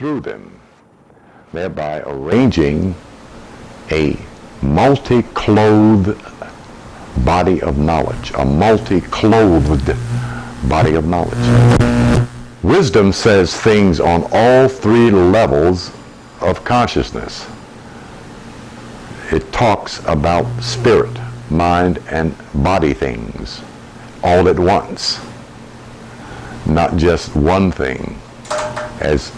through them, thereby arranging a multi-clothed body of knowledge, a multi-clothed body of knowledge. Wisdom says things on all three levels of consciousness. It talks about spirit, mind, and body things all at once, not just one thing, as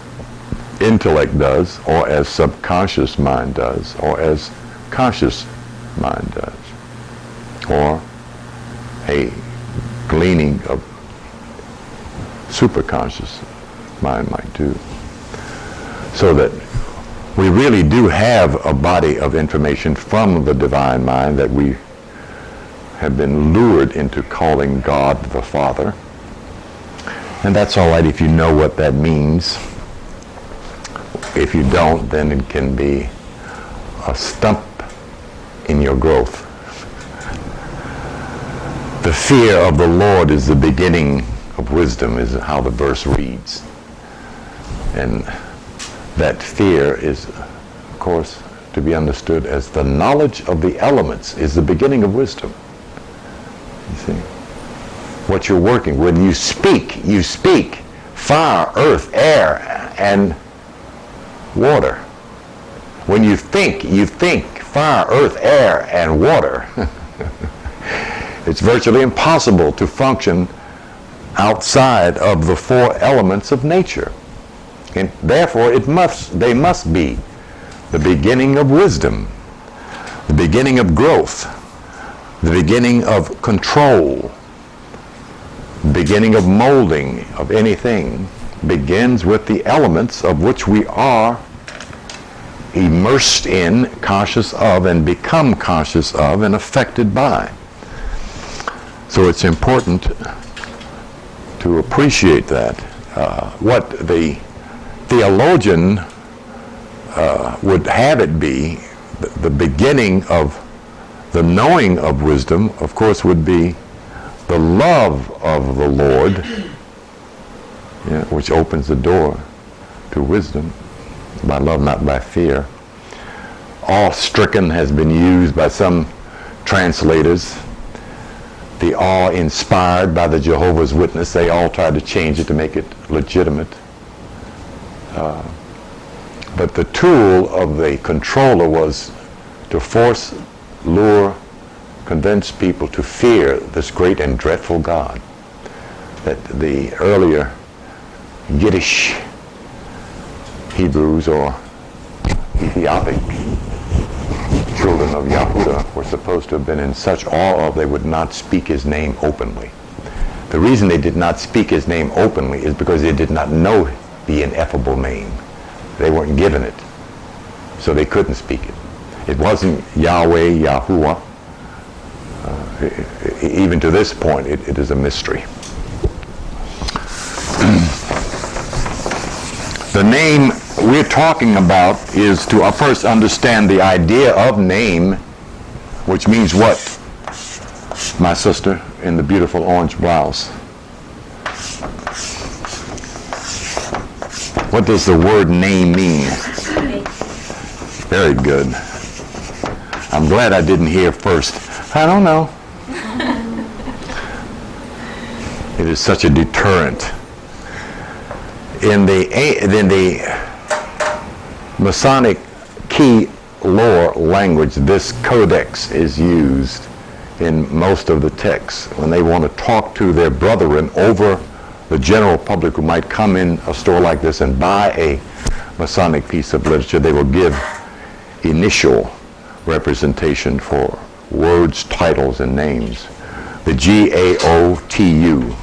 intellect does, or as subconscious mind does, or as conscious mind does, or a gleaning of superconscious mind might do. So that we really do have a body of information from the divine mind that we have been lured into calling God the Father. And that's all right if you know what that means. If you don't, then it can be a stump in your growth. The fear of the Lord is the beginning of wisdom, is how the verse reads. And that fear is, of course, to be understood as the knowledge of the elements is the beginning of wisdom. You see? What you're working, when you speak fire, earth, air, and water. When you think fire, earth, air, and water. It's virtually impossible to function outside of the four elements of nature. And therefore, they must be the beginning of wisdom, the beginning of growth, the beginning of control, the beginning of molding of anything begins with the elements of which we are immersed in, conscious of, and become conscious of, and affected by. So it's important to appreciate that. What the theologian would have it be, the beginning of the knowing of wisdom, of course, would be the love of the Lord, which opens the door to wisdom, by love, not by fear. Awe-stricken has been used by some translators. The awe-inspired by the Jehovah's Witness, they all tried to change it to make it legitimate. But the tool of the controller was to force, lure, convince people to fear this great and dreadful God. That the earlier Yiddish Hebrews or Ethiopic children of Yahudah were supposed to have been in such awe of they would not speak his name openly. The reason they did not speak his name openly is because they did not know the ineffable name. They weren't given it, so they couldn't speak it. It wasn't Yahweh, Yahuwah. Even to this point, it is a mystery. The name we're talking about is to first understand the idea of name, which means what, my sister in the beautiful orange blouse? What does the word name mean? Very good. I'm glad I didn't hear first. I don't know. It is such a deterrent. In the Masonic key lore language, this codex is used in most of the texts when they want to talk to their brethren over the general public who might come in a store like this and buy a Masonic piece of literature. They will give initial representation for words, titles, and names. The G.A.O.T.U,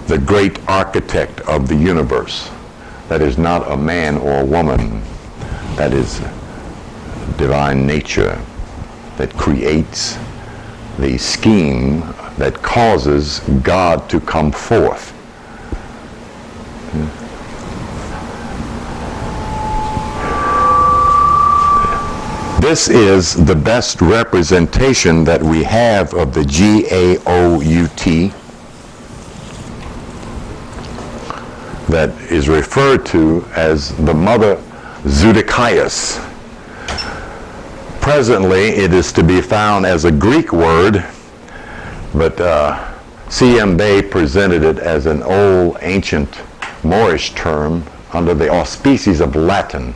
the great architect of the universe. That is not a man or a woman. That is divine nature that creates the scheme that causes God to come forth. This is the best representation that we have of the G.A.O.U.T. that is referred to as the mother Zoodokias. Presently, it is to be found as a Greek word, but C.M. Bay presented it as an old, ancient Moorish term under the auspices of Latin,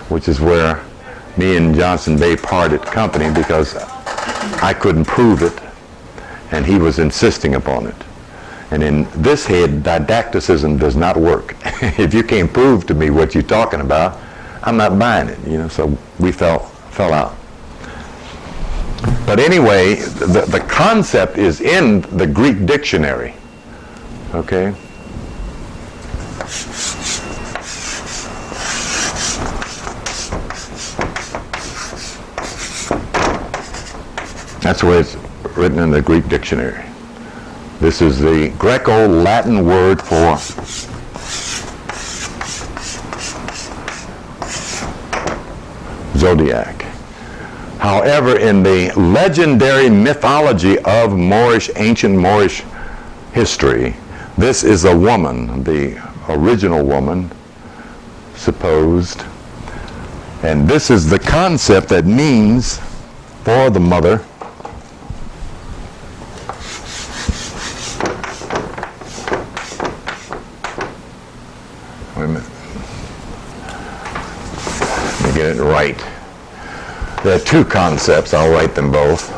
which is where me and Johnson Bay parted company because I couldn't prove it, and he was insisting upon it. And in this head, didacticism does not work. If you can't prove to me what you're talking about, I'm not buying it, you know, so we fell out. But anyway, the concept is in the Greek dictionary, okay? That's where it's written in the Greek dictionary. This is the Greco-Latin word for zodiac. However, in the legendary mythology of ancient Moorish history, this is a woman, the original woman, supposed. And this is the concept that means for the mother. Wait a minute. Let me get it right. There are two concepts. I'll write them both.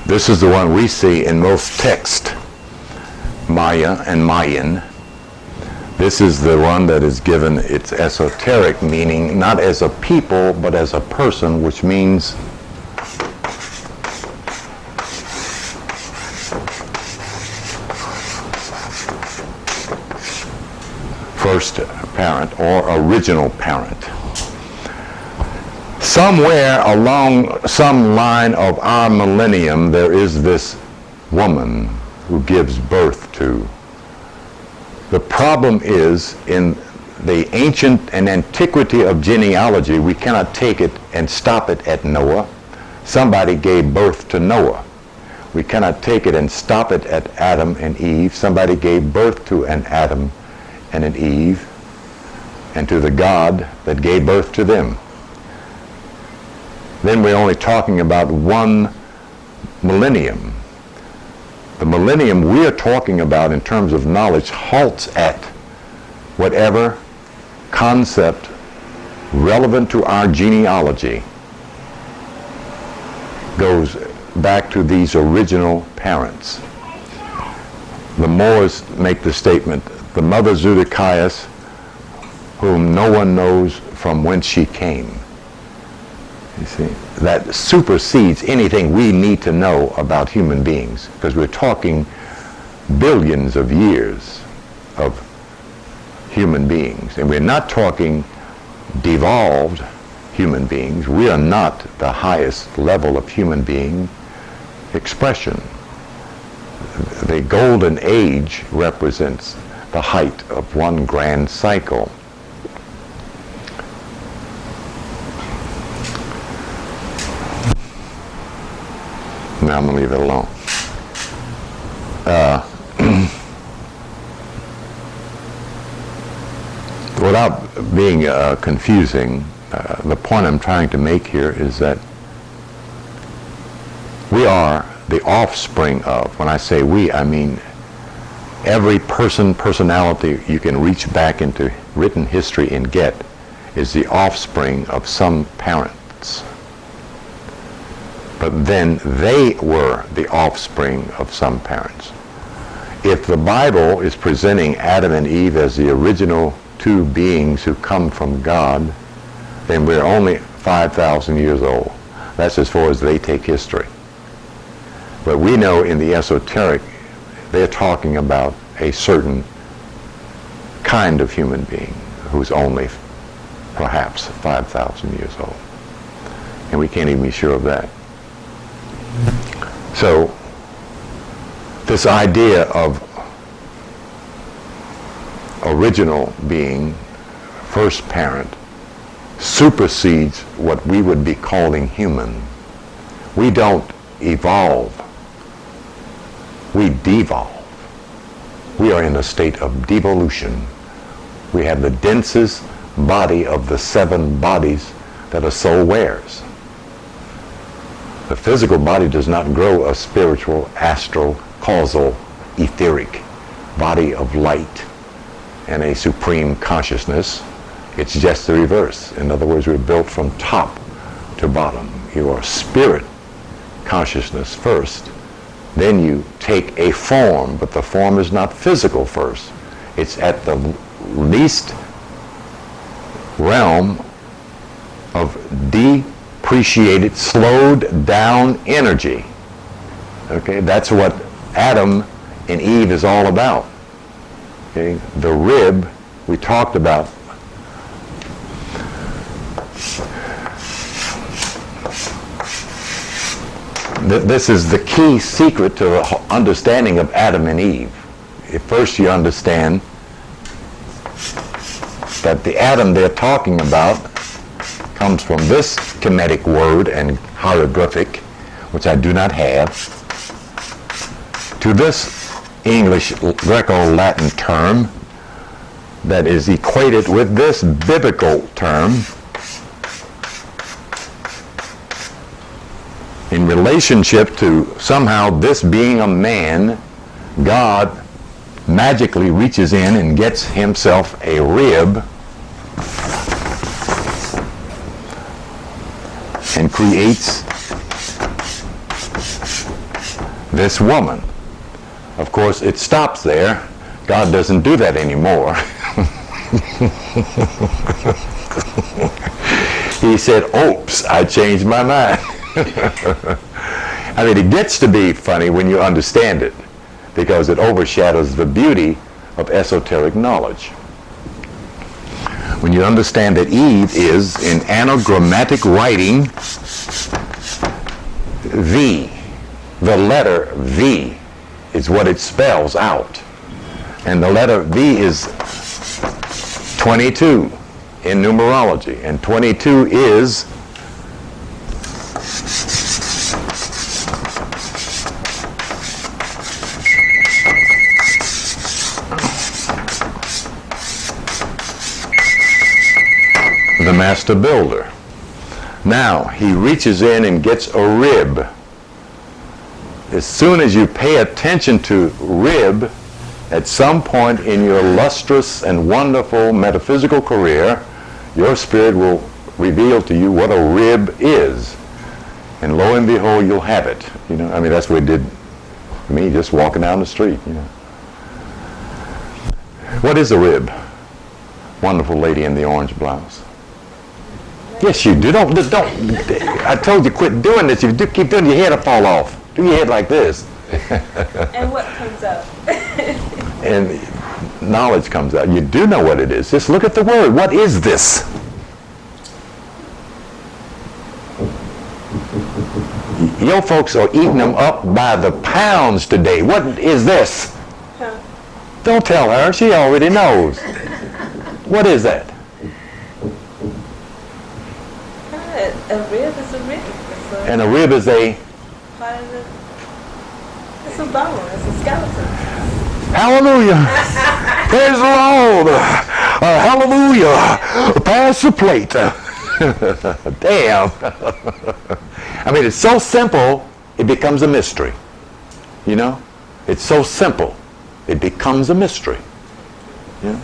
This is the one we see in most text, Maya and Mayan. This is the one that is given its esoteric meaning, not as a people, but as a person, which means first parent or original parent. Somewhere along some line of our millennium, there is this woman who gives birth to. The problem is, in the ancient and antiquity of genealogy, we cannot take it and stop it at Noah. Somebody gave birth to Noah. We cannot take it and stop it at Adam and Eve. Somebody gave birth to an Adam and an Eve, and to the God that gave birth to them. Then we're only talking about one millennium. The millennium we are talking about in terms of knowledge halts at whatever concept relevant to our genealogy goes back to these original parents. The Moors make the statement, the mother Zoodokias, whom no one knows from whence she came. You see, that supersedes anything we need to know about human beings, because we're talking billions of years of human beings, and we're not talking devolved human beings. We are not the highest level of human being expression. The golden age represents the height of one grand cycle. Now I'm going to leave it alone. Without being confusing, the point I'm trying to make here is that we are the offspring of, when I say we, I mean every personality you can reach back into written history and get is the offspring of some parents. But then they were the offspring of some parents. If the Bible is presenting Adam and Eve as the original two beings who come from God, then we're only 5,000 years old. That's as far as they take history. But we know in the esoteric, they're talking about a certain kind of human being who's only perhaps 5,000 years old. And we can't even be sure of that. So this idea of original being, first parent, supersedes what we would be calling human. We don't evolve. We devolve. We are in a state of devolution. We have the densest body of the 7 bodies that a soul wears. The physical body does not grow a spiritual, astral, causal, etheric body of light and a supreme consciousness. It's just the reverse. In other words, we're built from top to bottom. You are spirit consciousness first. Then you take a form, but the form is not physical first. It's at the least realm of depreciated, slowed down energy. Okay, that's what Adam and Eve is all about. Okay, the rib we talked about. This is the key secret to the understanding of Adam and Eve. If first you understand that the Adam they're talking about comes from this Kemetic word and hieroglyphic, which I do not have, to this English Greco-Latin term that is equated with this biblical term in relationship to somehow this being a man. God magically reaches in and gets himself a rib and creates this woman. Of course, it stops there. God doesn't do that anymore. He said, oops, I changed my mind. I mean, it gets to be funny when you understand it, because it overshadows the beauty of esoteric knowledge. When you understand that Eve is, in anagrammatic writing, V. The letter V is what it spells out. And the letter V is 22 in numerology. And 22 is the master builder. Now, he reaches in and gets a rib. As soon as you pay attention to rib, at some point in your lustrous and wonderful metaphysical career, your spirit will reveal to you what a rib is. And lo and behold, you'll have it. You know, I mean, that's what it did for me, just walking down the street, you know. What is a rib? Wonderful lady in the orange blouse. Yes, you do. Don't. I told you, quit doing this. If you do keep doing it, your head will fall off. Do your head like this. And what comes up? And knowledge comes out. You do know what it is. Just look at the word. What is this? Your folks are eating them up by the pounds today. What is this? Huh? Don't tell her. She already knows. What is that? A rib is a rib. And a rib is a? Part of the, it's a bone. It's a skeleton. Hallelujah. Praise the Lord. Hallelujah. Pass the plate. Damn. I mean, it's so simple, it becomes a mystery. You know? It's so simple, it becomes a mystery. You know?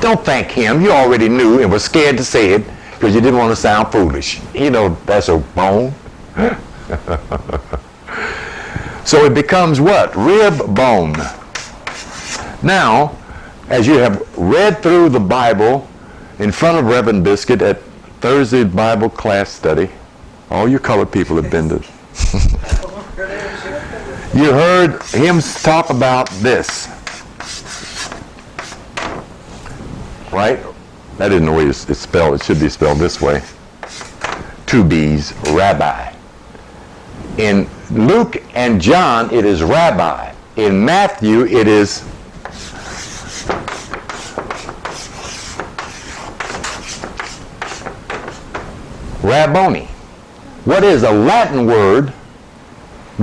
Don't thank him. You already knew and were scared to say it because you didn't want to sound foolish. You know, that's a bone. So it becomes what? Rib bone. Now, as you have read through the Bible in front of Reverend Biscuit at Thursday Bible class study, all you colored people have been to. You heard him talk about this. Right? That isn't the way it's spelled. It should be spelled this way. 2 B's, rabbi. In Luke and John, it is rabbi. In Matthew, it is Rabboni. What is a Latin word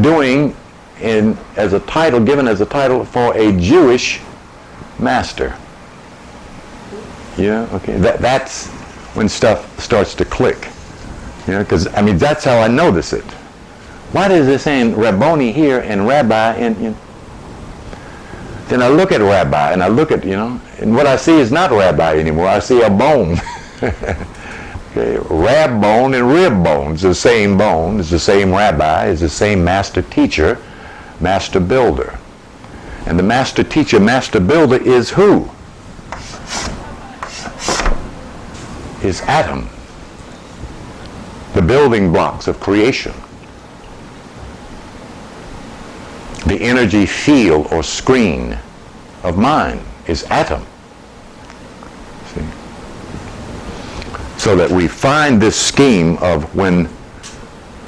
doing given as a title for a Jewish master? Yeah, okay. That's when stuff starts to click. Yeah, because I mean that's how I notice it. Why is it saying Rabboni here and Rabbi and then I look at Rabbi and I look at and what I see is not Rabbi anymore. I see a bone. Okay, rab bone and rib bone. It's the same bone. It's the same Rabbi. It's the same master teacher, master builder. And the master teacher, master builder is who? Is Adam. The building blocks of creation. The energy field or screen of mind is atom. See? So that we find this scheme of when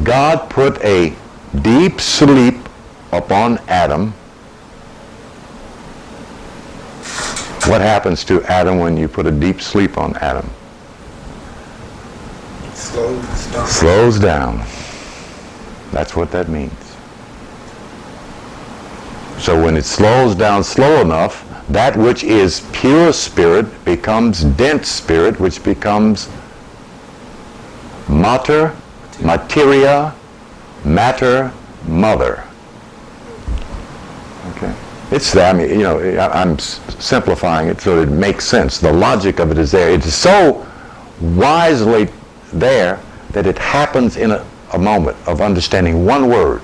God put a deep sleep upon Adam, what happens to Adam when you put a deep sleep on Adam? Slows down. That's what that means. So when it slows down slow enough, that which is pure spirit becomes dense spirit, which becomes matter, materia, matter, mother. Okay? It's that. I mean, I'm simplifying it so it makes sense. The logic of it is there. It is so wisely there that it happens in a moment of understanding one word.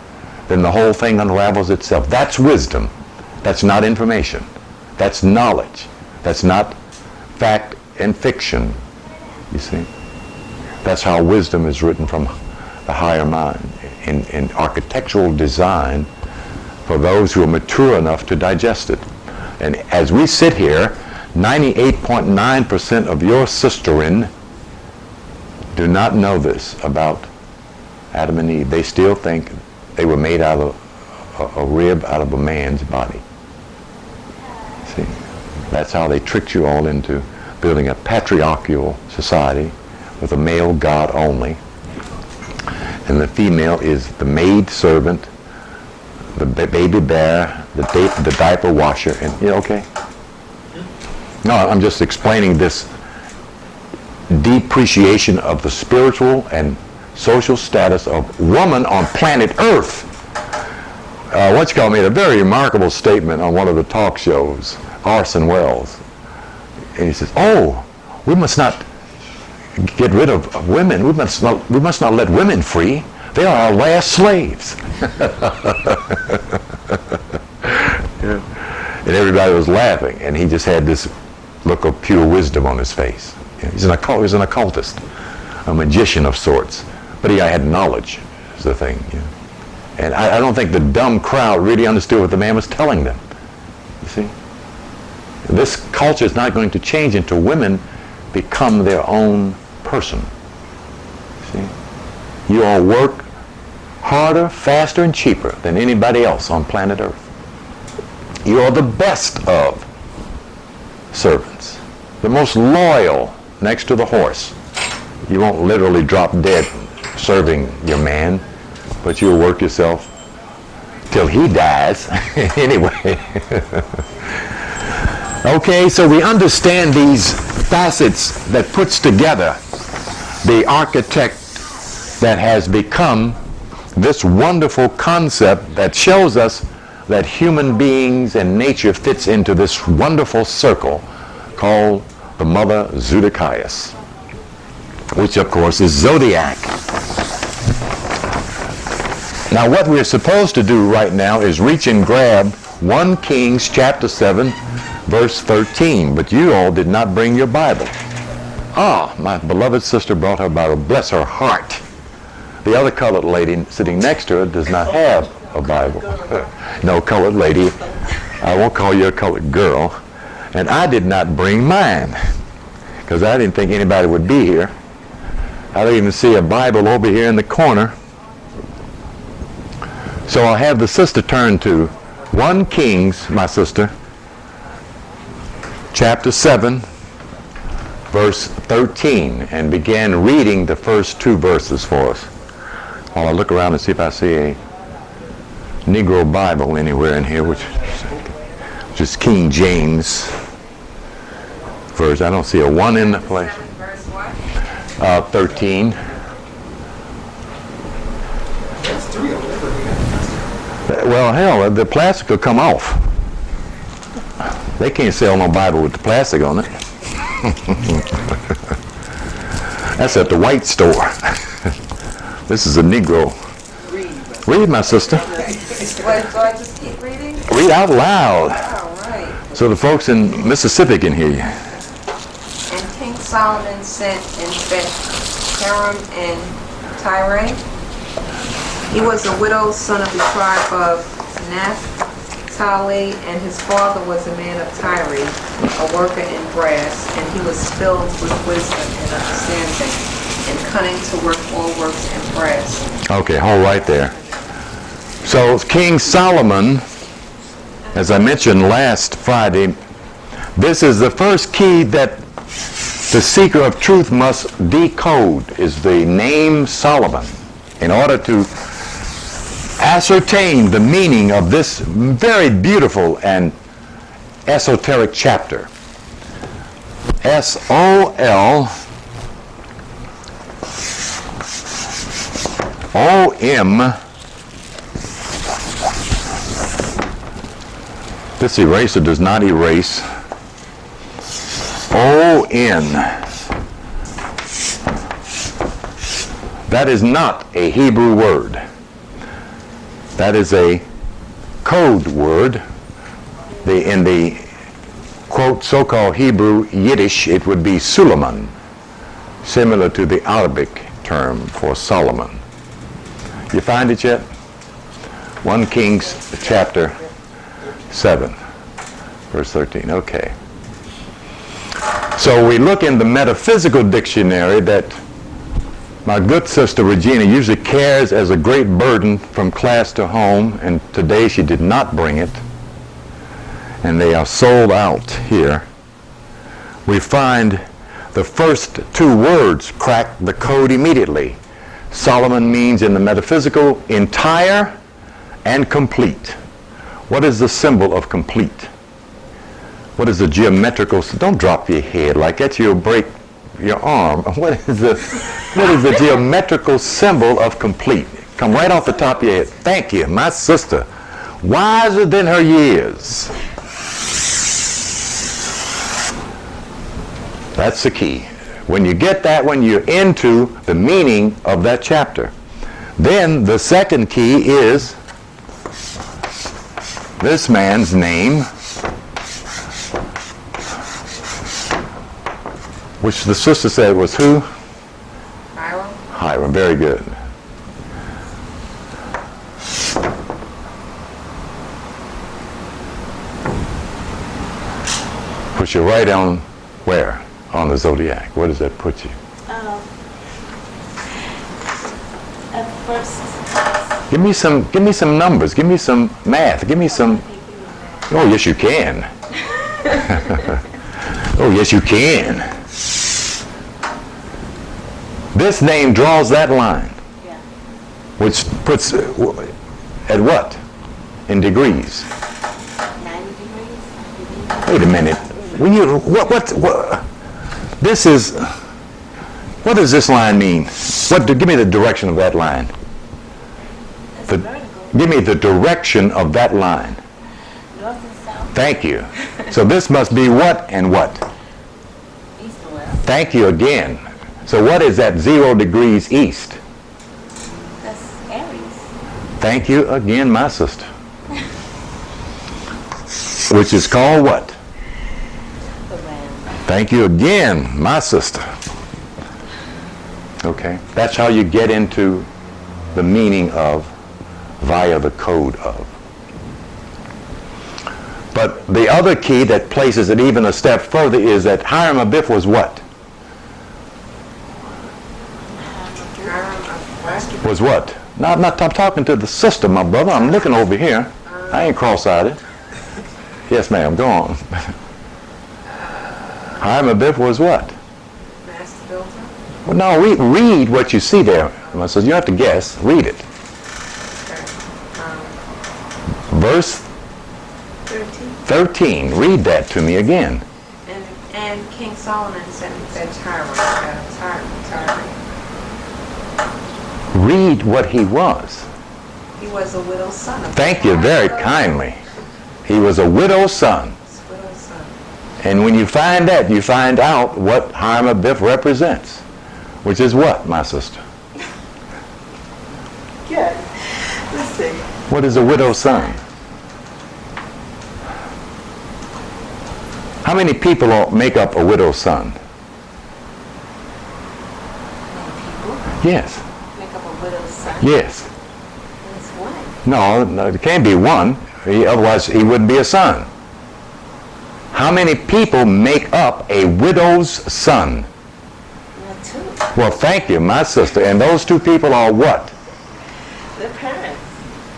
Then the whole thing unravels itself. That's wisdom. That's not information. That's knowledge. That's not fact and fiction. You see? That's how wisdom is written from the higher mind in architectural design for those who are mature enough to digest it. And as we sit here, 98.9% of your sisterin do not know this about Adam and Eve. They still think they were made out of a rib out of a man's body. See, that's how they tricked you all into building a patriarchal society with a male god only. And the female is the maid servant, the baby bearer, the diaper washer, and okay? No, I'm just explaining this depreciation of the spiritual and social status of woman on planet Earth. Made a very remarkable statement on one of the talk shows, Orson Welles. And he says, we must not get rid of women. We must not let women free. They are our last slaves. Yeah. And everybody was laughing, and he just had this look of pure wisdom on his face. He's an occultist, a magician of sorts. But he had knowledge, is the thing. And I don't think the dumb crowd really understood what the man was telling them. You see? This culture is not going to change until women become their own person. See? You all work harder, faster, and cheaper than anybody else on planet Earth. You are the best of servants, the most loyal next to the horse. You won't literally drop dead serving your man, but you'll work yourself till he dies. Anyway. Okay, so we understand these facets that puts together the architect that has become this wonderful concept that shows us that human beings and nature fits into this wonderful circle called the Mother Zodiac, which of course is zodiac. Now what we're supposed to do right now is reach and grab 1 Kings chapter 7 verse 13, but you all did not bring your Bible. My beloved sister brought her Bible. Bless her heart. The other colored lady sitting next to her does not have a Bible. No, colored lady. I won't call you a colored girl. And I did not bring mine because I didn't think anybody would be here. I don't even see a Bible over here in the corner. So I'll have the sister turn to 1 Kings, my sister, chapter 7, verse 13, and began reading the first two verses for us. While I look around and see if I see a Negro Bible anywhere in here, which is King James version. I don't see a 1 in the place. Verse what? 13. Well, hell, the plastic will come off. They can't sell no Bible with the plastic on it. That's at the white store. This is a Negro. Read, my sister. What, do I just keep reading? Read out loud All right. so the folks in Mississippi can hear you. And King Solomon sent and fed Hiram and Tyre. He was a widowed son of the tribe of Naphtali, and his father was a man of Tyre, a worker in brass, and he was filled with wisdom and understanding, and cunning to work all works in brass. Okay, hold right there. So King Solomon, as I mentioned last Friday, this is the first key that the seeker of truth must decode, is the name Solomon, in order to ascertain the meaning of this very beautiful and esoteric chapter. S-O-L-O-M. This eraser does not erase. O-N. That is not a Hebrew word. That is a code word. In the, quote, so-called Hebrew Yiddish, it would be Suleiman, similar to the Arabic term for Solomon. You find it yet? 1 Kings chapter 7, verse 13. Okay. So we look in the metaphysical dictionary that my good sister Regina usually carries as a great burden from class to home, and today she did not bring it, and they are sold out here. We find the first two words crack the code immediately. Solomon means in the metaphysical entire and complete. What is the symbol of complete? What is the geometrical? Don't drop your head like that, you'll break your arm. What is the geometrical symbol of complete? Come right off the top of your head. Thank you, my sister. Wiser than her years. That's the key. When you get that, when you're into the meaning of that chapter. Then the second key is this man's name, which the sister said was who? Hiram. Hiram, very good. Puts you right on where? On the zodiac. Where does that put you? At first, Give me some numbers. Give me some math. Give me some. Oh, yes, you can. Oh, yes, you can. This name draws that line, yeah, which puts at what? In degrees. 90 degrees. Wait a minute. When you what? This is. What does this line mean? Give me the direction of that line. That's vertical. Give me the direction of that line. North and south, Thank you. So this must be what and what? east and west. Thank you again. So what is that 0 degrees east? That's Aries. Thank you again, my sister. Which is called what? The land. Thank you again, my sister. Okay, that's how you get into the meaning of via the code of. But the other key that places it even a step further is that Hiram Abiff was what? Was what? No, I'm talking to the sister, my brother. I'm looking over here. I ain't cross-eyed. Yes, ma'am. Go on. Hiram Abiff was what? Well, no, read what you see there. So you don't have to guess. Read it. Verse 13. Read that to me again. And King Solomon said Tyre. Read what he was. He was a widow's son. Thank you very kindly. He was a widow's son. And when you find that, you find out what Hiram Abiff represents. Which is what, my sister? Good. Let's see. What is a widow's son? How many people make up a widow's son? Many people Yes. make up a widow's son? Yes. It's one. No, it can't be one. Otherwise, he wouldn't be a son. How many people make up a widow's son? Well, two. Well, thank you, my sister. And those two people are what? Their parents.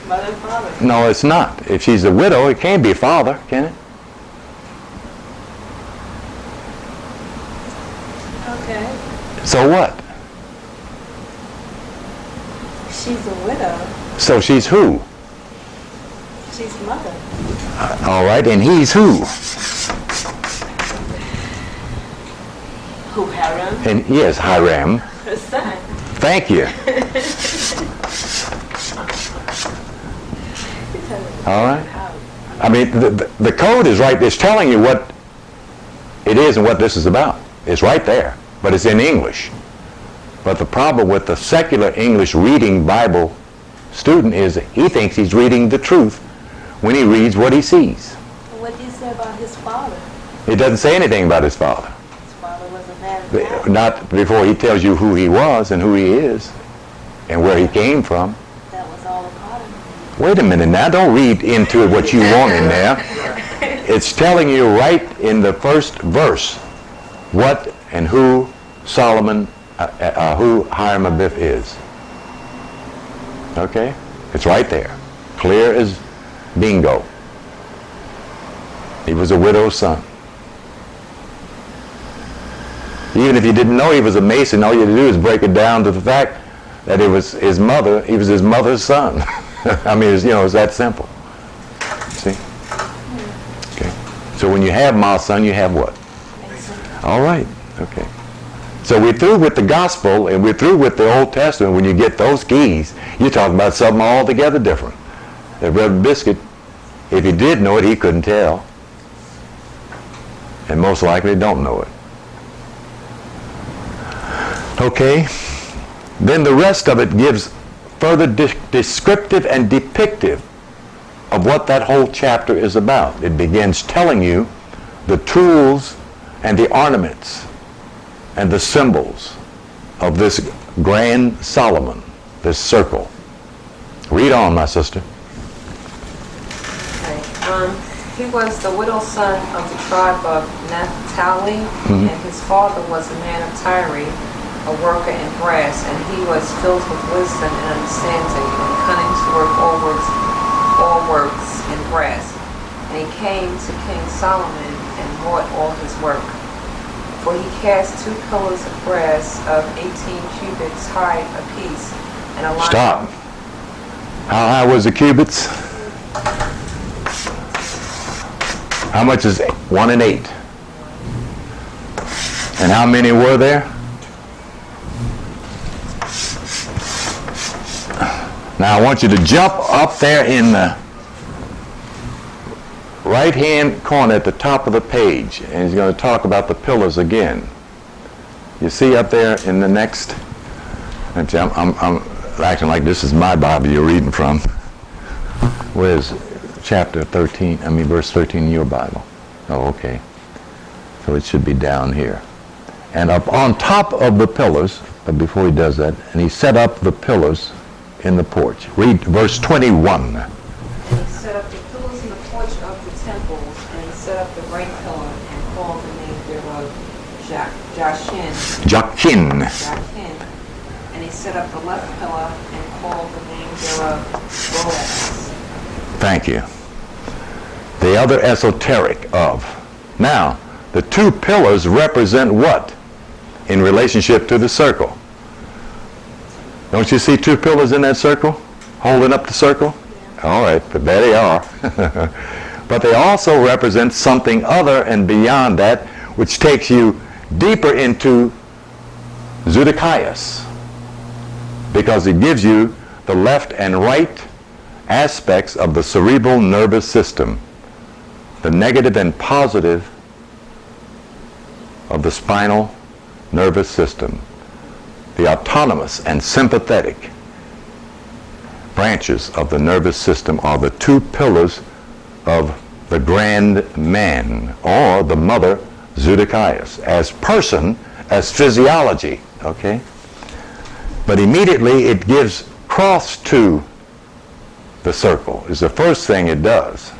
Mother and father. No, it's not. If she's a widow, it can't be father, can it? Okay. So what? She's a widow. So she's who? She's mother. All right, and he's who? Who, Hiram? And yes, Hiram. Her son. Thank you. All right. I mean, the code is right. It's telling you what it is and what this is about. It's right there, but it's in English. But the problem with the secular English reading Bible student is he thinks he's reading the truth when he reads what he sees. What did you say about his father? It doesn't say anything about his father. His father was a man of God. Not before he tells you who he was and who he is and where he came from. That was all a part of him. Wait a minute now, don't read into it what you want in there. It's telling you right in the first verse what and who Solomon, who Hiram Abiff is. Okay? It's right there. Clear as bingo. He was a widow's son. Even if you didn't know he was a Mason, all you had to do is break it down to the fact that it was his mother, he was his mother's son. I mean, it's that simple. See? Okay. So when you have my son, you have what? All right. Okay. So we're through with the gospel and we're through with the Old Testament. When you get those keys, you're talking about something altogether different. The Reverend Biscuit, if he did know it, he couldn't tell. And most likely don't know it. Okay. Then the rest of it gives further descriptive and depictive of what that whole chapter is about. It begins telling you the tools and the ornaments and the symbols of this grand Solomon, this circle. Read on, my sister. Okay. He was the widowed son of the tribe of Naphtali, and his father was a man of Tyre, a worker in brass, and he was filled with wisdom and understanding and cunning to work all works in brass. And he came to King Solomon and wrought all his work. For he cast 2 pillars of brass of 18 cubits high apiece, and aligned. Stop. How high was the cubits? How much is 1 and 8? And how many were there? Now I want you to jump up there in the right-hand corner at the top of the page, and he's going to talk about the pillars again. You see up there in the next, I'm acting like this is my Bible you're reading from. Where's chapter 13, verse 13 in your Bible? Oh, okay. So it should be down here. And up on top of the pillars, but before he does that, and he set up the pillars in the porch. Read verse 21. And he set up the pillars in the porch of the temples, and he set up the right pillar and called the name thereof Jachin. And he set up the left pillar and called the name thereof Boaz. Thank you. The other esoteric of. Now, the 2 pillars represent what? in relationship to the circle. Don't you see two pillars in that circle holding up the circle? All right, but there they are. But they also represent something other and beyond that, which takes you deeper into Zodiac, because it gives you the left and right aspects of the cerebral nervous system, the negative and positive of the spinal nervous system, the autonomous and sympathetic branches of the nervous system are the two pillars of the grand man, or the mother Zodiac, as person, as physiology, okay? But immediately it gives cross to the circle, is the first thing it does.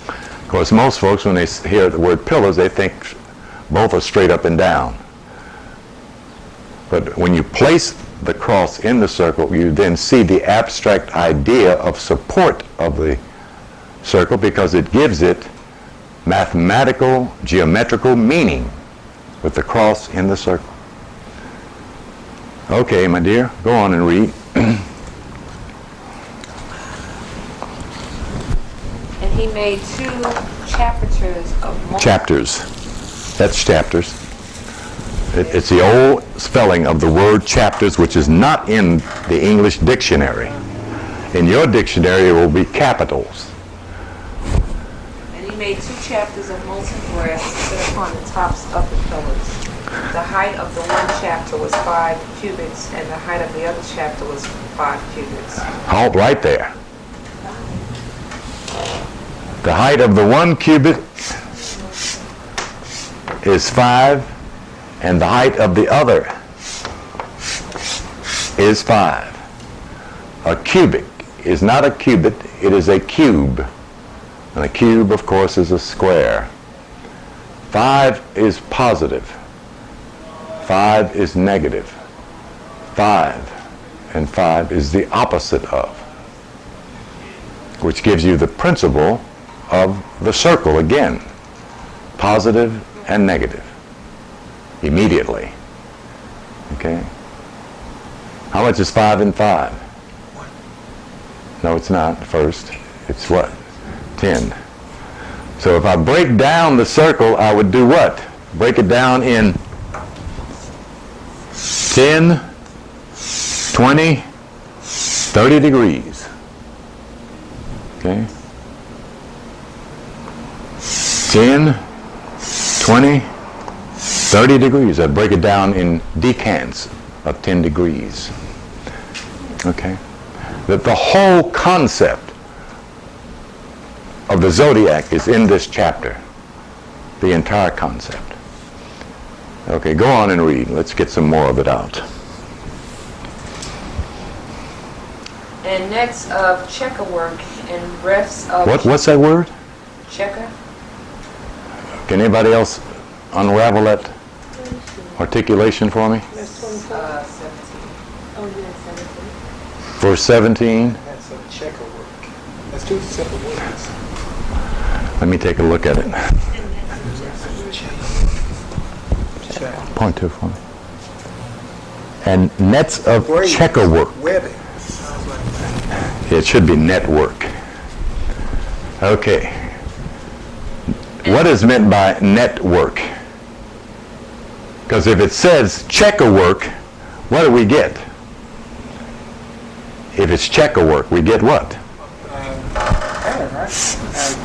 Of course, most folks, when they hear the word pillars, they think both are straight up and down. But when you place the cross in the circle, you then see the abstract idea of support of the circle, because it gives it mathematical, geometrical meaning with the cross in the circle. Okay, my dear, go on and read. And he made 2 chapters of Chapters. That's chapters. It's the old spelling of the word chapters, which is not in the English dictionary. In your dictionary, it will be capitals. And he made 2 chapters of molten brass set upon the tops of the pillars. The height of the one chapter was 5 cubits, and the height of the other chapter was 5 cubits. Halt right there. The height of the one cubit is 5, and the height of the other is 5. A cubic is not a cubit, it is a cube. And a cube, of course, is a square. 5 is positive. 5 is negative. 5 and 5 is the opposite of, which gives you the principle of the circle again. Positive and negative. Immediately. Okay? How much is 5 and 5? No, it's not first. It's what? 10. So if I break down the circle, I would do what? Break it down in 10, 20, 30 degrees. Okay? 10, 20, 30 degrees. I'd break it down in decants of 10 degrees. Okay? That the whole concept of the zodiac is in this chapter. The entire concept. Okay, go on and read. Let's get some more of it out. And nets of checker work and refs of... What's that word? Checker? Can anybody else unravel that articulation for me? Verse 24. 17. Oh, yeah, 17. Verse 17. That's a checker work. That's 2 separate words. Let me take a look at it. Point to it for me. And nets of checker work. Webbing. It should be network. Okay. What is meant by network? Because if it says checker work, what do we get? If it's checker work, we get what? Pattern, right?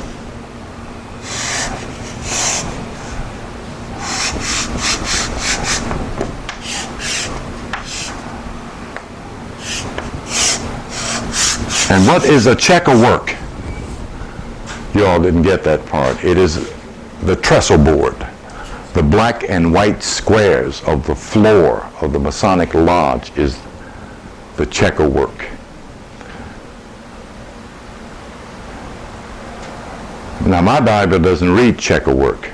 And what is a checker work? You all didn't get that part. It is the trestle board, the black and white squares of the floor of the Masonic Lodge is the checker work. Now my Bible doesn't read checker work.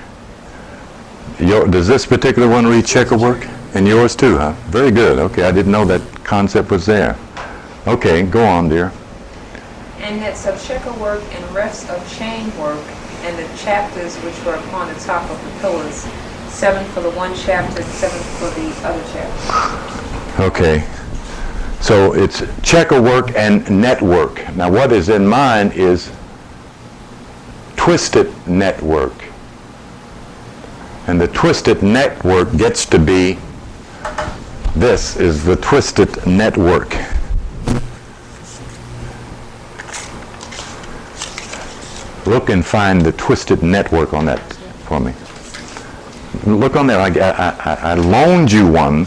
Does this particular one read checker work? And yours too, huh? Very good. Okay, I didn't know that concept was there. Okay, go on, dear. And nets of checker work and refs of chain work, and the chapters which were upon the top of the pillars, 7 for the one chapter, 7 for the other chapter. Okay. So it's checker work and network. Now what is in mine is twisted network. And the twisted network gets to be, this is the twisted network. Look and find the twisted network on that for me. Look on there. I loaned you one.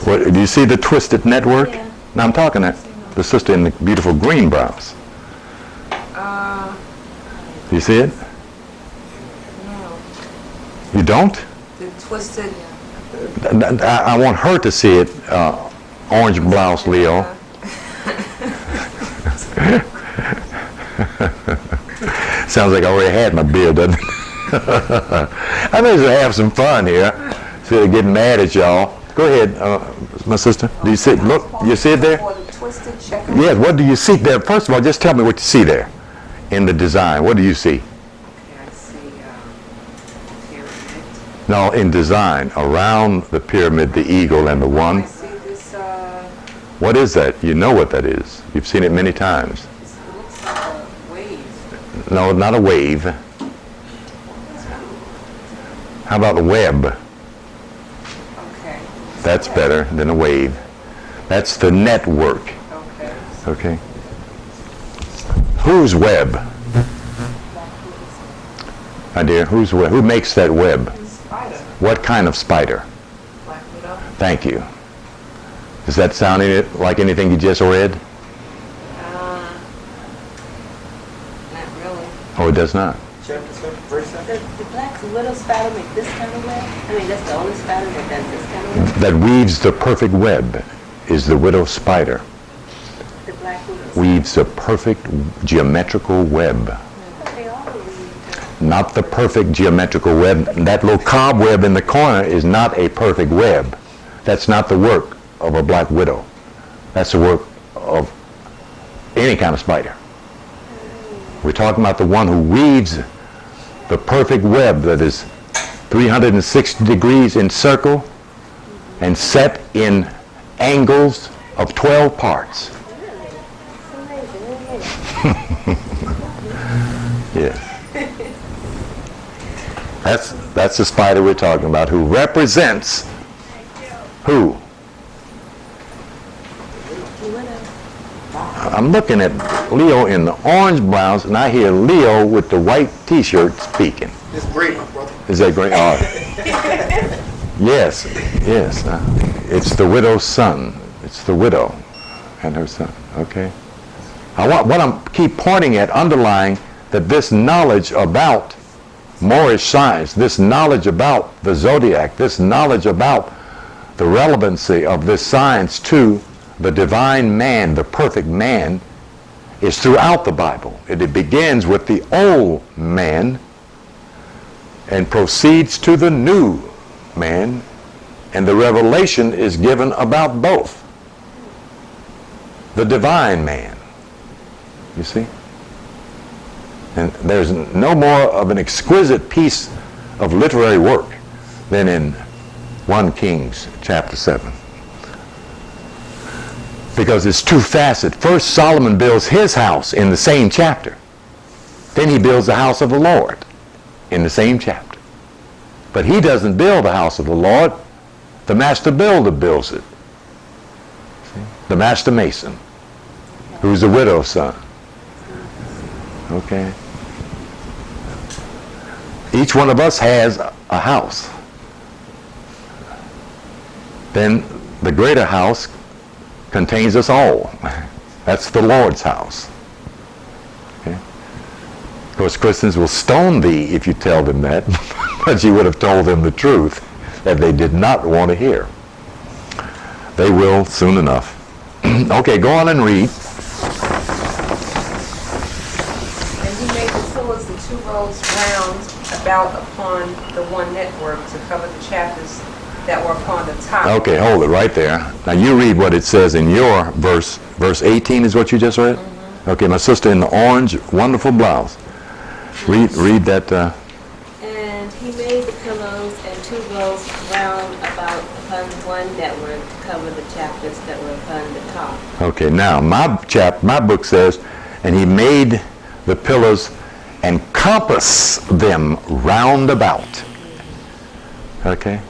What, do you see the twisted network? Yeah. Now I'm talking to the sister in the beautiful green blouse. Do you see it? No. You don't? The twisted. I want her to see it. Orange blouse, Leo. Sounds like I already had my beer, doesn't it? I may as well have some fun here instead of getting mad at y'all. Go ahead, my sister. Do you see? Look, you see it there? For the twisted checker. Yes. What do you see there? First of all, just tell me what you see there in the design. What do you see? Okay, I see pyramid. No, in design around the pyramid, the eagle, and the I one. see this. What is that? You know what that is. You've seen it many times. It looks like a wave. No, not a wave. How about a web? Okay. That's better than a wave. That's the network. Okay. Okay. Whose web? My dear, whose web? Who makes that web? Spider. What kind of spider? Black widow. Thank you. Does that sound like anything you just read? Not really. Oh, it does not. Chapter 7, verse 7. Does the black widow spider make this kind of web? I mean, that's the only spider that does this kind of web? That weaves the perfect web is the widow spider. The black widow. Weaves a perfect geometrical web. They all weave. Not the perfect geometrical web. That little cobweb in the corner is not a perfect web. That's not the work of a black widow. That's the work of any kind of spider. We're talking about the one who weaves the perfect web that is 360 degrees in circle and set in angles of 12 parts. Yes. That's the spider we're talking about, who represents who? I'm looking at Leo in the orange blouse, and I hear Leo with the white T-shirt speaking. It's great, my brother. Is that great? Yes, yes. It's the widow's son. It's the widow and her son. Okay. I keep pointing at, underlying that this knowledge about Moorish science, this knowledge about the zodiac, this knowledge about the relevancy of this science to the divine man, the perfect man, is throughout the Bible. It begins with the old man and proceeds to the new man, and the revelation is given about both. The divine man, you see? And there's no more of an exquisite piece of literary work than in 1 Kings chapter 7. Because it's two-faceted. First, Solomon builds his house in the same chapter. Then he builds the house of the Lord in the same chapter. But he doesn't build the house of the Lord. The master builder builds it. See? The master mason, who's the widow's son. Okay? Each one of us has a house. Then the greater house contains us all. That's the Lord's house. Okay? Of course, Christians will stone thee if you tell them that, but you would have told them the truth that they did not want to hear. They will soon enough. Okay, go on and read. And he made the pillars the 2 rows round about upon the one network to cover the chapters that were upon the top. Okay, hold it right there. Now you read what it says in your verse. Verse 18 is what you just read? Mm-hmm. Okay, my sister in the orange, wonderful blouse. Read that. And he rows and 2 rows round about upon one that were to cover the chapters that were upon the top. Okay, now my book says, and he made the pillars and compass them round about. Okay?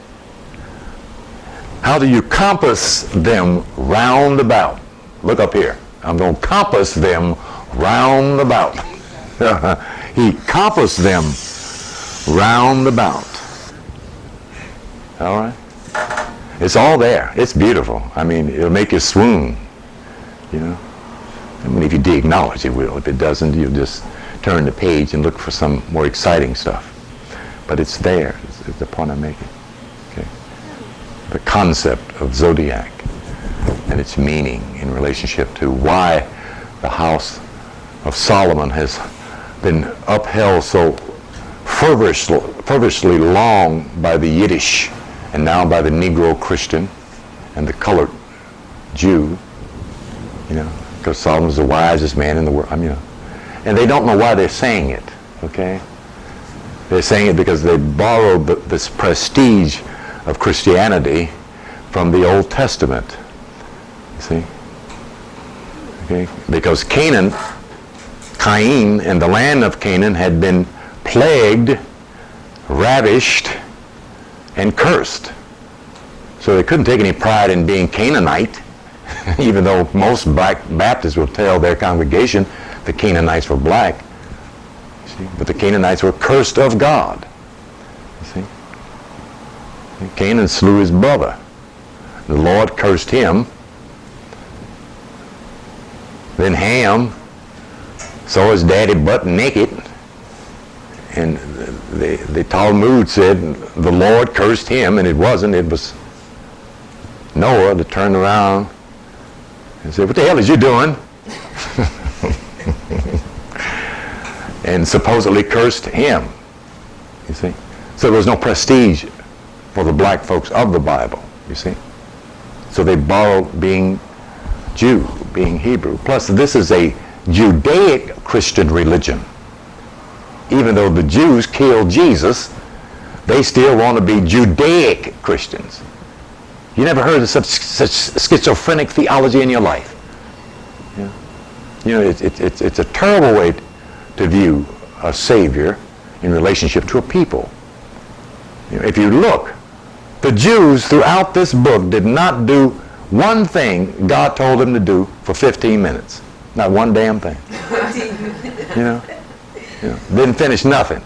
How do you compass them round about? Look up here. I'm going to compass them round about. He compassed them round about. All right? It's all there. It's beautiful. I mean, it'll make you swoon. You know? I mean, if you dig knowledge, it will. If it doesn't, you'll just turn the page and look for some more exciting stuff. But it's there, is the point I'm making. Okay? The concept of zodiac and its meaning in relationship to why the house of Solomon has been upheld so fervorously long by the Yiddish and now by the Negro Christian and the colored Jew, you know, because Solomon's the wisest man in the world. I mean, you know, and they don't know why they're saying it, okay? They're saying it because they borrowed this prestige of Christianity from the Old Testament, you see? Okay? Because Cain and the land of Canaan had been plagued, ravished, and cursed. So they couldn't take any pride in being Canaanite, even though most black Baptists will tell their congregation the Canaanites were black. See? But the Canaanites were cursed of God. You see? Canaan slew his brother. The Lord cursed him. Then Ham saw his daddy butt naked, and the Talmud said the Lord cursed him, and it wasn't. It was Noah that turned around and said, "What the hell is you doing?" And supposedly cursed him, you see. So there was no prestige for the black folks of the Bible, you see. So they borrowed being Jew, being Hebrew. Plus, this is a Judaic Christian religion. Even though the Jews killed Jesus, they still want to be Judaic Christians. You never heard of such schizophrenic theology in your life. Yeah. You know, it's a terrible way to view a Savior in relationship to a people. You know, if you look, the Jews throughout this book did not do one thing God told them to do for 15 minutes. Not one damn thing. You know? Didn't finish nothing.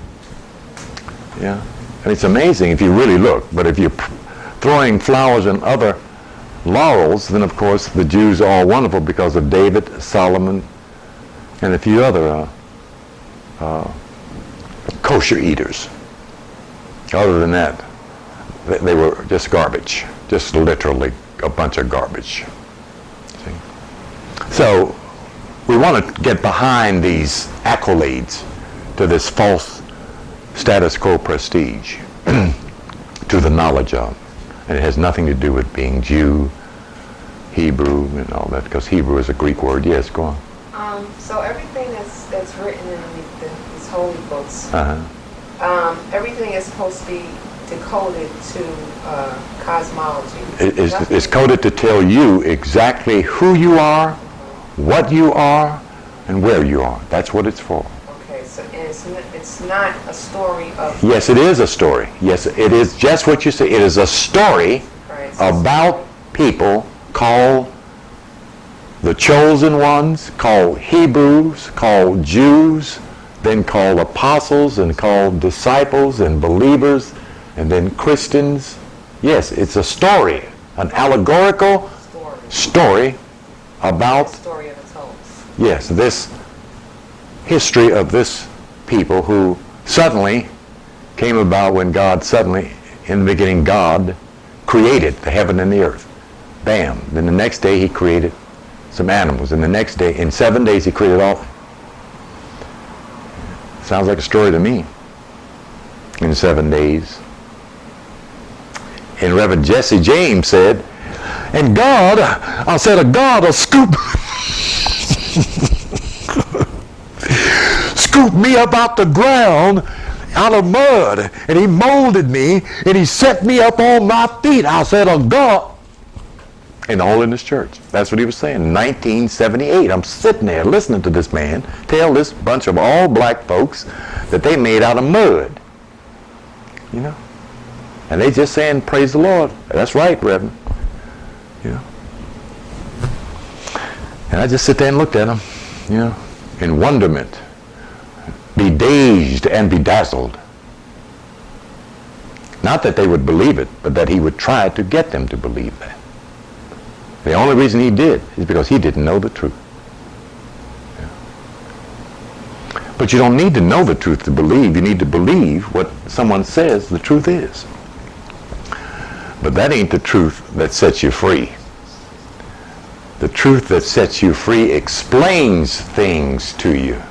Yeah. And it's amazing if you really look. But if you're throwing flowers and other laurels, then of course the Jews are all wonderful because of David, Solomon, and a few other kosher eaters. Other than that, they were just garbage. Just literally a bunch of garbage. See? So we want to get behind these accolades to this false status quo prestige to the knowledge of. And it has nothing to do with being Jew, Hebrew, and all that, because Hebrew is a Greek word. Yes, go on. So everything that's written in these holy books, everything is supposed to be decoded to cosmology. It's coded to tell you exactly who you are, what you are, and where you are. That's what it's for. Okay, so it's not a story of... Yes, it is a story. Yes, it is just what you say. It is a story about people called the chosen ones, called Hebrews, called Jews, then called apostles, and called disciples and believers, and then Christians. Yes, it's a story, an allegorical story about... The story of its own. Yes, this history of this people who suddenly came about when God suddenly, in the beginning, God created the heaven and the earth. Bam. Then the next day he created some animals. And the next day, in 7 days, he created all. Sounds like a story to me. In 7 days. And Reverend Jesse James said, and God, I said, a God will scoop scoop me up out the ground out of mud, and he molded me, and he set me up on my feet. I said, oh God. In the Holiness Church. That's what he was saying. 1978. I'm sitting there listening to this man tell this bunch of all black folks that they made out of mud. You know? And they just saying, praise the Lord. That's right, Reverend. You know? And I just sit there and looked at him, you know, in wonderment, be dazed and bedazzled. Not that they would believe it, but that he would try to get them to believe that. The only reason he did is because he didn't know the truth. Yeah. But you don't need to know the truth to believe. You need to believe what someone says the truth is. But that ain't the truth that sets you free. The truth that sets you free explains things to you,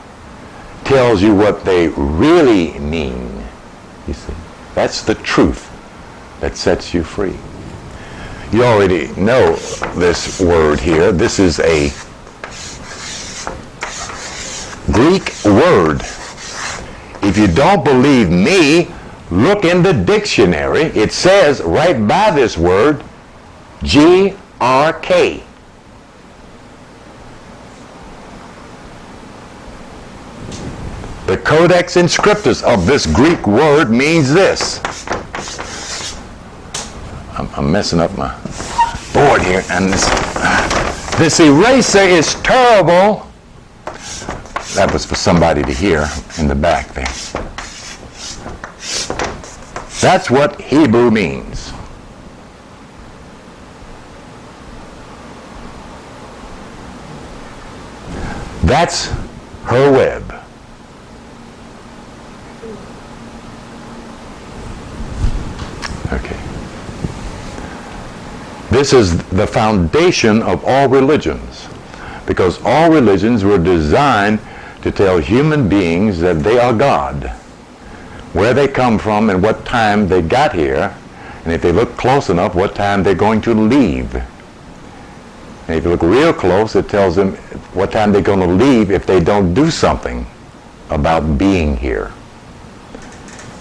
tells you what they really mean. You see, that's the truth that sets you free. You already know this word here. This is a Greek word. If you don't believe me, look in the dictionary. It says right by this word, G-R-K. The Codex Inscriptus of this Greek word means this. I'm messing up my board here, and this eraser is terrible. That was for somebody to hear in the back there. That's what Hebrew means. That's her web. Okay. This is the foundation of all religions, because all religions were designed to tell human beings that they are God, where they come from and what time they got here, and if they look close enough, what time they're going to leave. And if you look real close, it tells them what time they're going to leave if they don't do something about being here.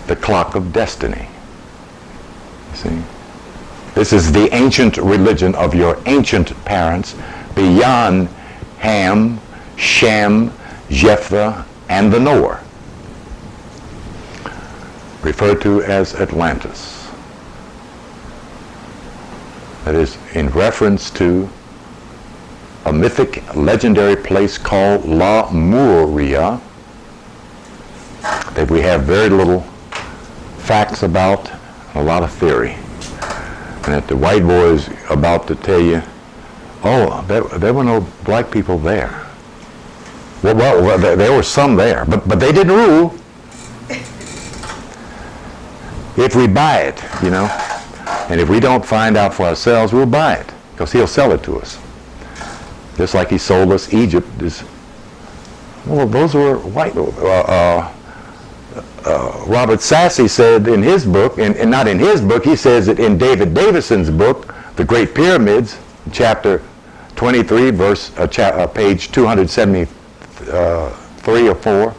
The clock of destiny. You see? This is the ancient religion of your ancient parents beyond Ham, Shem, Jephthah, and the Noah, referred to as Atlantis. That is in reference to a mythic, legendary place called Lemuria that we have very little facts about, a lot of theory. And that the white boy is about to tell you, oh, there were no black people there. Well, there were some there, but they didn't rule. If we buy it, you know, and if we don't find out for ourselves, we'll buy it, because he'll sell it to us. Just like he sold us Egypt. Well, those were white. Robert Sassy said in his book, and not in his book, he says it in David Davison's book, The Great Pyramids, chapter 23, page 273 or 4.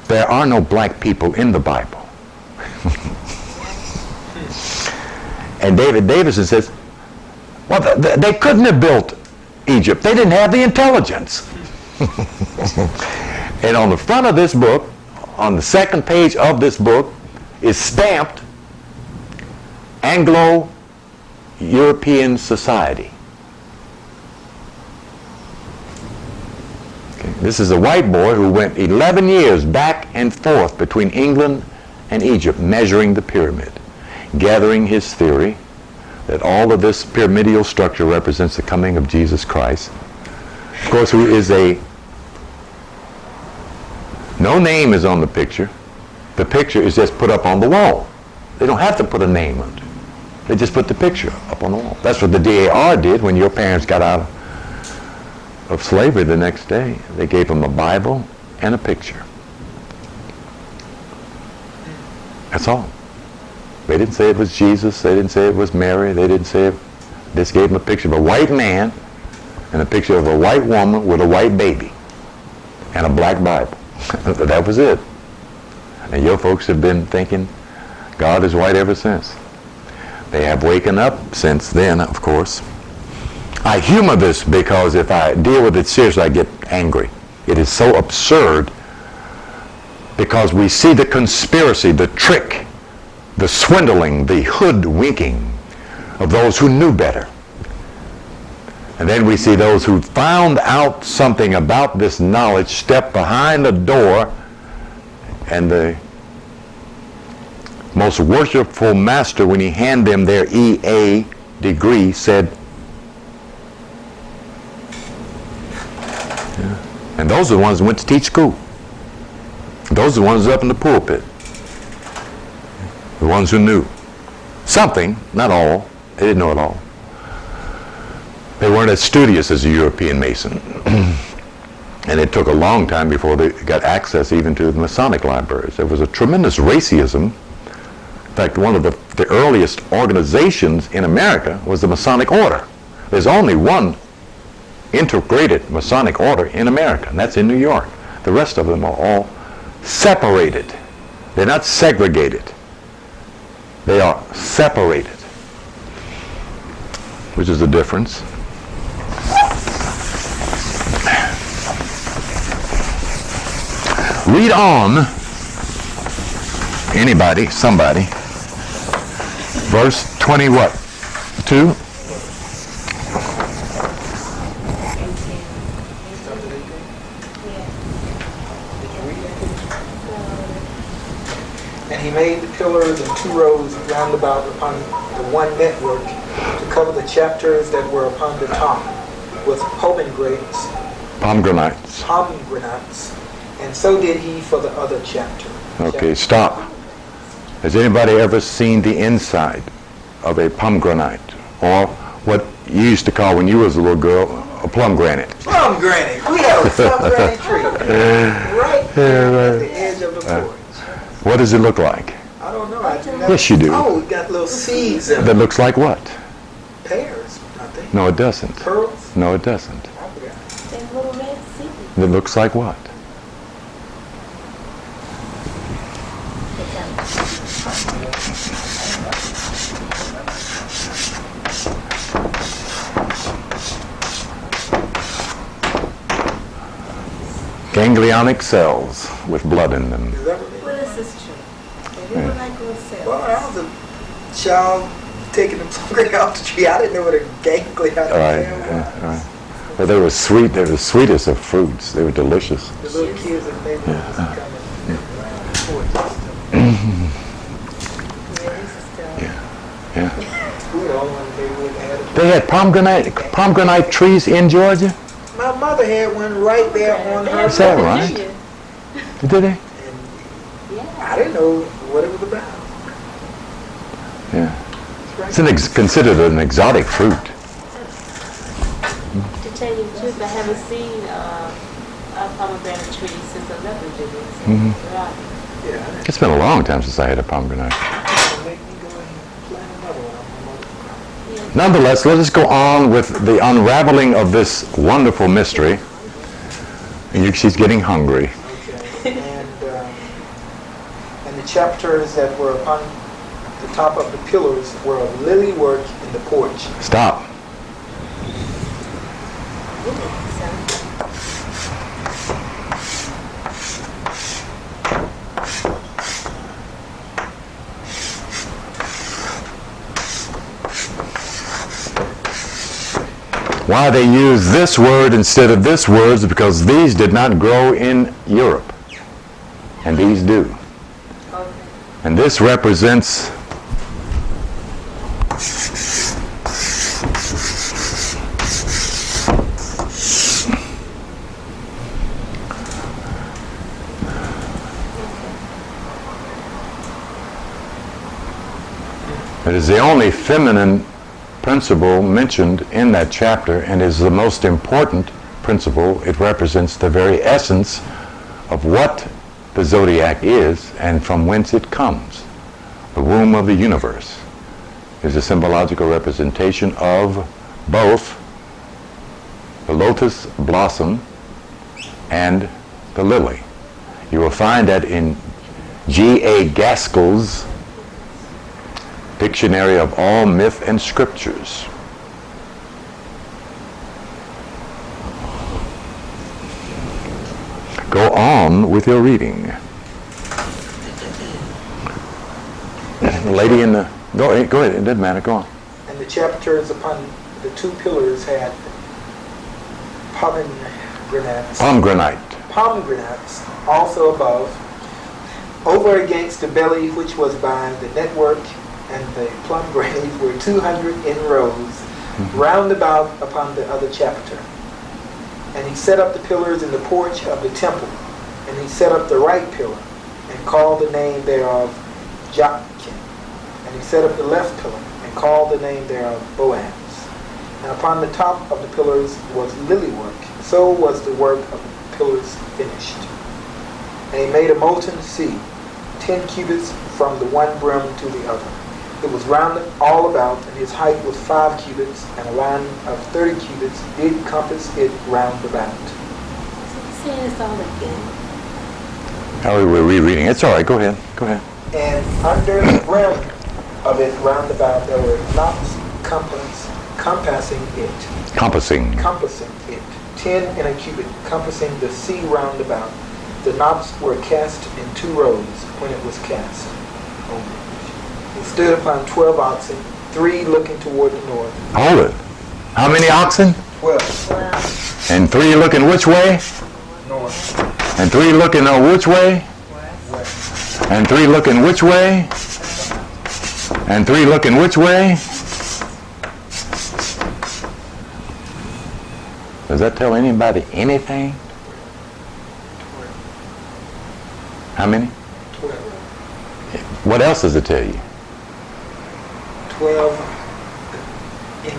There are no black people in the Bible. And David Davison says, well, they couldn't have built Egypt. They didn't have the intelligence. And on the front of this book, on the second page of this book, is stamped Anglo-European Society. Okay. This is a white boy who went 11 years back and forth between England and Egypt, measuring the pyramid, gathering his theory that all of this pyramidal structure represents the coming of Jesus Christ. Of course, who is no name is on the picture. The picture is just put up on the wall. They don't have to put a name on it. They just put the picture up on the wall. That's what the DAR did when your parents got out of slavery the next day. They gave them a Bible and a picture. That's all. They didn't say it was Jesus. They didn't say it was Mary. They didn't say it. They just gave them a picture of a white man and a picture of a white woman with a white baby and a black Bible. That was it. And your folks have been thinking God is white ever since. They have waken up since then, of course. I humor this because if I deal with it seriously, I get angry. It is so absurd because we see the conspiracy, the trick, the swindling, the hoodwinking of those who knew better. And then we see those who found out something about this knowledge step behind the door, and the most worshipful master, when he handed them their EA degree, said, yeah. And those are the ones who went to teach school. Those are the ones up in the pulpit. The ones who knew something, not all. They didn't know it all. They weren't as studious as a European Mason. And it took a long time before they got access even to the Masonic libraries. There was a tremendous racism. In fact, one of the earliest organizations in America was the Masonic Order. There's only one integrated Masonic order in America, and that's in New York. The rest of them are all separated. They're not segregated. They are separated, which is the difference. Read on, anybody, somebody, verse 20 what? 2? And he made the pillars and 2 rows round about upon the one network to cover the chapters that were upon the top with pomegranates. And so did he for the other chapter. Okay, stop. Has anybody ever seen the inside of a pomegranate, or what you used to call when you was a little girl, a pomegranate? Pomegranate. We have a pomegranate tree right there at the edge of the porch. What does it look like? I don't know. Yes, you do. Oh, it got little seeds in That it. looks like what? Pears, I think. No, it doesn't. Pearls? No, it doesn't. I forgot. Them little red seeds. It looks like what? Ganglionic cells with blood in them. Is that what Well, this is true. They look like little cells. Well, I was a child taking the pomegranate off the tree. I didn't know what a ganglion All right. All right. Well, they were sweet. They were the sweetest of fruits. They were delicious. The little kids in the neighborhood was coming around the porch. Yeah, this is still. Yeah. We were the only ones they wouldn't have. They had pomegranate trees in Georgia? My mother had one right there on her. Is that right? Virginia. Did they? And Yeah. I didn't know what it was about. Yeah. It's right. It's considered an exotic fruit. To tell you the truth, I haven't seen a pomegranate tree since I left Virginia. So right. Yeah. It's been a long time since I had a pomegranate. It'll make me go and plant another one. Nonetheless, let us go on with the unraveling of this wonderful mystery. And she's getting hungry. Okay. And the chapters that were upon the top of the pillars were of lily work in the porch. Stop. Why they use this word instead of this word is because these did not grow in Europe, and these do. And this represents it is the only feminine principle mentioned in that chapter and is the most important principle. It represents the very essence of what the zodiac is and from whence it comes. The womb of the universe is a symbological representation of both the lotus blossom and the lily. You will find that in G.A. Gaskell's Dictionary of All Myth and Scriptures. Go on with your reading. The lady in the... Go ahead, it doesn't matter, go on. And the chapters upon the two pillars had pomegranates. Pomegranates also above. Over against the belly which was by the network and the pomegranates were 200 in rows, round about upon the other chapter. And he set up the pillars in the porch of the temple, and he set up the right pillar, and called the name thereof Joachim. And he set up the left pillar, and called the name thereof Boaz. And upon the top of the pillars was lily work. So was the work of the pillars finished. And he made a molten sea, 10 cubits from the one brim to the other. It was rounded all about, and his height was 5 cubits, and a line of 30 cubits did compass it round about. Say this all again. How are we rereading? It's all right, go ahead, go ahead. And under the brim of it round about there were knots compassing it. Compassing. Compassing it. 10 in a cubit, compassing the sea round about. The knots were cast in 2 rows when it was cast over. It stood upon 12 oxen, 3 looking toward the north. Hold it. How many oxen? 12 And 3 looking which way? north. And 3 looking which way? West. And 3 looking which way? And 3 looking which way? Does that tell anybody anything? How many? 12. What else does it tell you? 12 in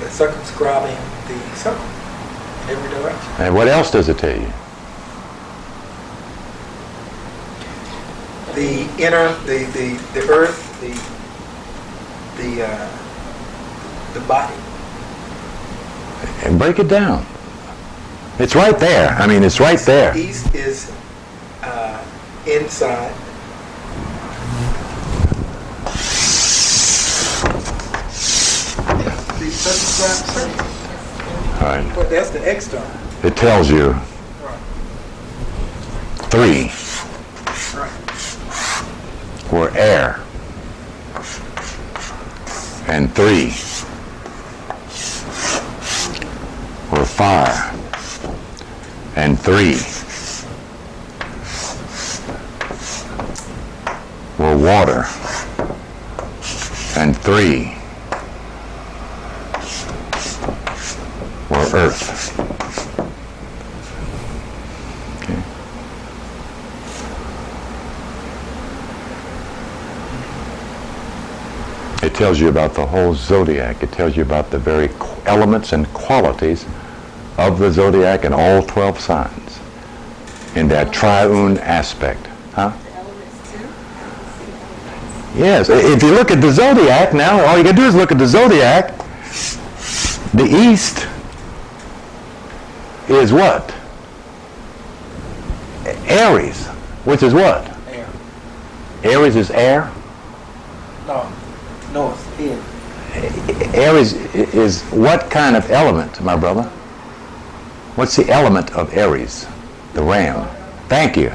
circumscribing the circle in every direction. And what else does it tell you? The inner, the earth, the body. And break it down. It's right there. I mean, it's right there. East is inside. The circumscribed circle. All right. But that's the external. It tells you Right. 3 Right. were air, and 3 were fire, and 3 were water, and 3 were earth. Okay. It tells you about the whole zodiac. It tells you about the very elements and qualities of the zodiac and all 12 signs in that triune aspect. Huh? The elements too? Yes. If you look at the zodiac now, all you got to do is look at the zodiac. The east is what? Aries, which is what? Air. Aries is air. No. North. In. Aries is what kind of element, my brother? What's the element of Aries? The ram. Thank you.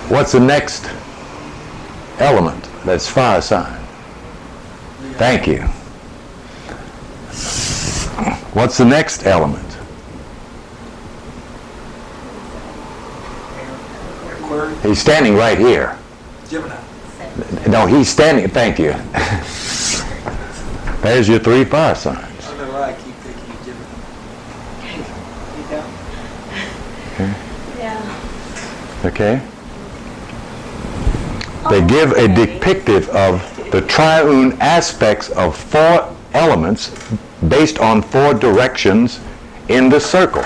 What's the next element? That's fire sign. Thank you. What's the next element? Aquarius. He's standing right here. Gemini. No, he's standing. Thank you. There's your 3 fire signs. I don't know why I keep thinking of Gemini. Yeah. Okay? They give a depictive of the triune aspects of 4 elements based on 4 directions in the circle.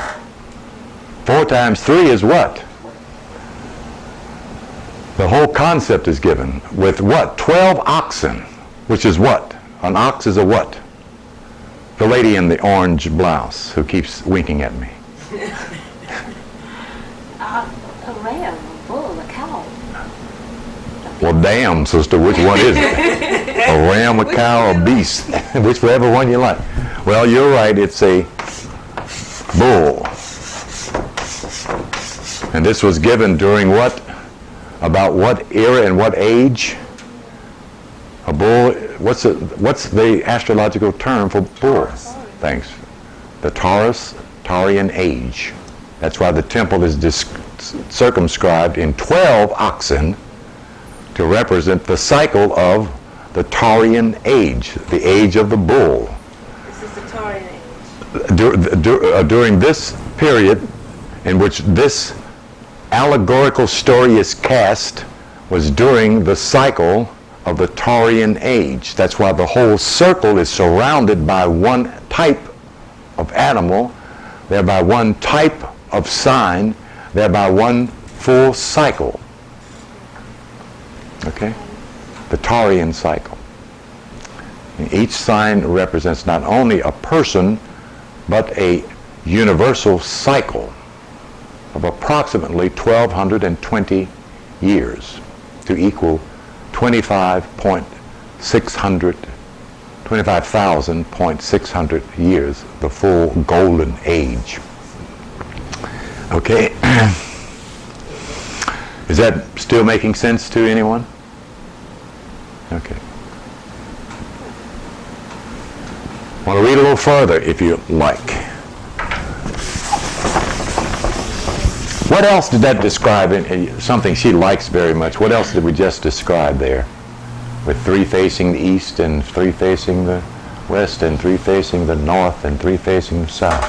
4 times 3 is what? The whole concept is given with what? 12 oxen, which is what? An ox is a what? The lady in the orange blouse who keeps winking at me. A ram, a bull, a cow. Well, damn, sister, which one is it? A ram, a cow, a beast? Whichever one you like. Well, you're right, it's a bull. And this was given during what? About what era and what age? A bull, what's the astrological term for bull? Thanks. The Taurian age. That's why the temple is circumscribed in 12 oxen to represent the cycle of the Taurian age, the age of the bull. This is the Taurian age. During this period in which this allegorical story is cast was during the cycle of the Taurian age. That's why the whole circle is surrounded by one type of animal, thereby one type of sign, thereby one full cycle. Okay? The Taurian cycle. And each sign represents not only a person, but a universal cycle of approximately 1,220 years to equal 25,600 years, the full golden age. Okay? Is that still making sense to anyone? Okay. Want to read a little further if you like. What else did that describe? Something she likes very much. What else did we just describe there? With 3 facing the east and 3 facing the west and 3 facing the north and 3 facing the south.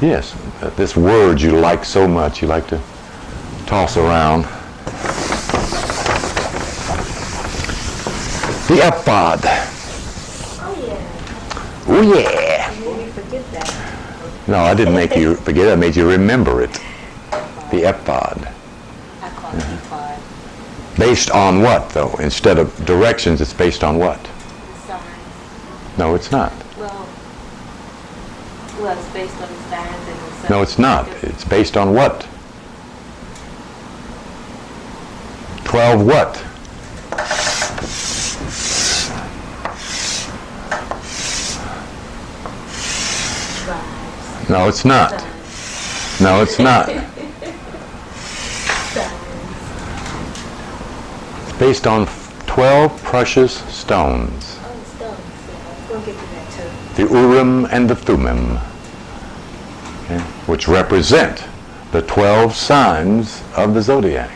Yes, this word you like so much, you like to toss around. The ephod. Oh yeah. Oh yeah. You made me forget that. No, I didn't make you forget it. I made you remember it. The ephod. I call it ephod. Based on what, though? Instead of directions, it's based on what? The signs. No, it's not. Well, it's based on the signs and the sun. No, it's not. It's based on what? 12 what? No, it's not. No, it's not. It's based on 12 precious stones. Oh, stones. Yeah, we'll get to that too. The Urim and the Thummim, okay, which represent the 12 signs of the zodiac.